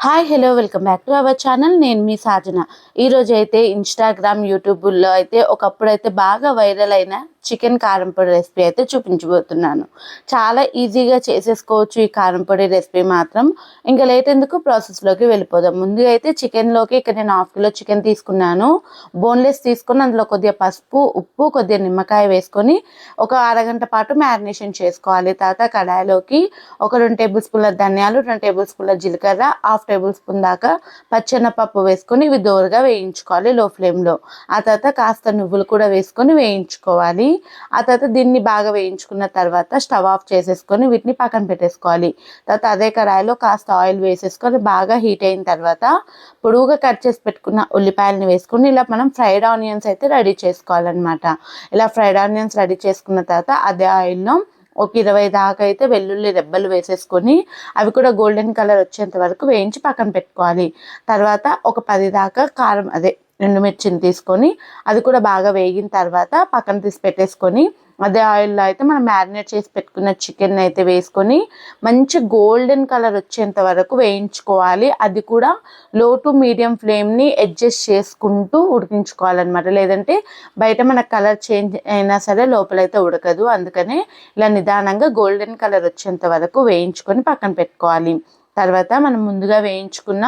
Hi hello welcome back to our channel. నేను మీ సాజన. ఈరోజు అయితే ఇన్స్టాగ్రామ్ యూట్యూబ్లో అయితే ఒకప్పుడైతే బాగా వైరల్ అయిన చికెన్ కారం పొడి రెసిపీ అయితే చూపించబోతున్నాను. చాలా ఈజీగా చేసేసుకోవచ్చు ఈ కారం పొడి రెసిపీ మాత్రం. ఇంకా లేట్ ఎందుకు ప్రాసెస్లోకి వెళ్ళిపోదాం. ముందుగా అయితే చికెన్లోకి ఇక్కడ నేను 1/2 కిలో చికెన్ తీసుకున్నాను. బోన్లెస్ తీసుకొని అందులో కొద్దిగా పసుపు, ఉప్పు, కొద్దిగా నిమ్మకాయ వేసుకొని ఒక అరగంట పాటు మ్యారినేషన్ చేసుకోవాలి. తర్వాత కడాయిలోకి ఒక 2 టేబుల్ స్పూన్ల ధనియాలు, 2 టేబుల్ స్పూన్ల జీలకర్ర, 1/2 టేబుల్ స్పూన్ దాకా పచ్చెనపప్పు వేసుకొని ఇవి దోరగా వేయించుకోవాలి లో ఫ్లేమ్లో. ఆ తర్వాత కాస్త నువ్వులు కూడా వేసుకొని వేయించుకోవాలి. ఆ తర్వాత దీన్ని బాగా వేయించుకున్న తర్వాత స్టవ్ ఆఫ్ చేసేసుకొని వీటిని పక్కన పెట్టేసుకోవాలి. తర్వాత అదే కడాయిలో కాస్త ఆయిల్ వేసేసుకొని బాగా హీట్ అయిన తర్వాత పొడువుగా కట్ చేసి పెట్టుకున్న ఉల్లిపాయలని వేసుకొని ఇలా మనం ఫ్రైడ్ ఆనియన్స్ అయితే రెడీ చేసుకోవాలన్నమాట. ఇలా ఫ్రైడ్ ఆనియన్స్ రెడీ చేసుకున్న తర్వాత అదే ఆయిల్లో ఒక 20 దాకా అయితే వెల్లుల్లి రెబ్బలు వేసేసుకొని అవి కూడా గోల్డెన్ కలర్ వచ్చేంత వరకు వేయించి పక్కన పెట్టుకోవాలి. తర్వాత ఒక 10 దాకా కారం ఎండుమిర్చిని తీసుకొని అది కూడా బాగా వేగిన తర్వాత పక్కన తీసి పెట్టేసుకొని అదే ఆయిల్లో అయితే మనం మ్యారినేట్ చేసి పెట్టుకున్న చికెన్ అయితే వేసుకొని మంచి గోల్డెన్ కలర్ వచ్చేంత వరకు వేయించుకోవాలి. అది కూడా లో టు మీడియం ఫ్లేమ్ని అడ్జస్ట్ చేసుకుంటూ ఉడికించుకోవాలన్నమాట. లేదంటే బయట మనకు కలర్ చేంజ్ అయినా సరే లోపలైతే ఉడకదు. అందుకనే ఇలా నిదానంగా గోల్డెన్ కలర్ వచ్చేంత వరకు వేయించుకొని పక్కన పెట్టుకోవాలి. తర్వాత మనం ముందుగా వేయించుకున్న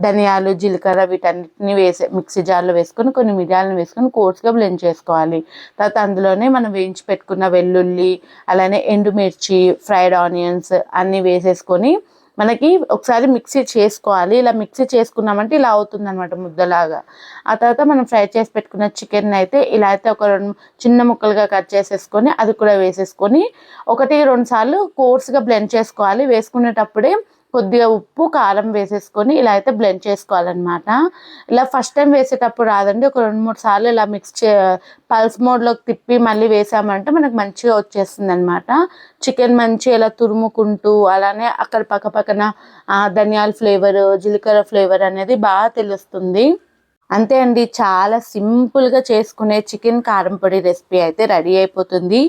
ధనియాలు, జీలకర్ర వీటన్నిటిని మిక్సీ జార్లో వేసుకొని కొన్ని మిరియాలను వేసుకొని కోర్స్గా బ్లెండ్ చేసుకోవాలి. తర్వాత అందులోనే మనం వేయించి పెట్టుకున్న వెల్లుల్లి, అలానే ఎండుమిర్చి, ఫ్రైడ్ ఆనియన్స్ అన్నీ వేసేసుకొని మనకి ఒకసారి మిక్సీ చేసుకోవాలి. ఇలా మిక్సీ చేసుకున్నామంటే ఇలా అవుతుందన్నమాట ముద్దలాగా. ఆ తర్వాత మనం ఫ్రై చేసి పెట్టుకున్న చికెన్ అయితే ఇలా అయితే ఒక 2 చిన్న ముక్కలుగా కట్ చేసేసుకొని అది కూడా వేసేసుకొని 1-2 సార్లు కోర్స్గా బ్లెండ్ చేసుకోవాలి. వేసుకునేటప్పుడే కొద్దిగా ఉప్పు, కారం వేసేసుకొని ఇలా అయితే బ్లెండ్ చేసుకోవాలన్నమాట. ఇలా ఫస్ట్ టైం వేసేటప్పుడు రాదండి. ఒక 2-3 సార్లు ఇలా పల్స్ మోడ్లోకి తిప్పి మళ్ళీ వేసామంటే మనకు మంచిగా వచ్చేస్తుంది అనమాట. చికెన్ మంచిగా ఇలా తురుముకుంటూ అలానే అక్కడ పక్కన ధనియాల ఫ్లేవర్, జీలకర్ర ఫ్లేవర్ అనేది బాగా తెలుస్తుంది. అంతే అండి, చాలా సింపుల్గా చేసుకునే చికెన్ కారం పొడి రెసిపీ అయితే రెడీ అయిపోతుంది.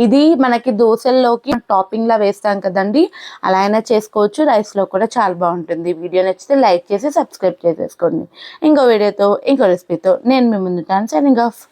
ఇది మనకి దోశల్లోకి టాపింగ్లా వేస్తాం కదండి, అలా అయినా చేసుకోవచ్చు. రైస్లో కూడా చాలా బాగుంటుంది. వీడియో నచ్చితే లైక్ చేసి సబ్స్క్రైబ్ చేసేసుకోండి. ఇంకో వీడియోతో ఇంకో రెసిపీతో నేను మీ ముందుంటాను. Signing of.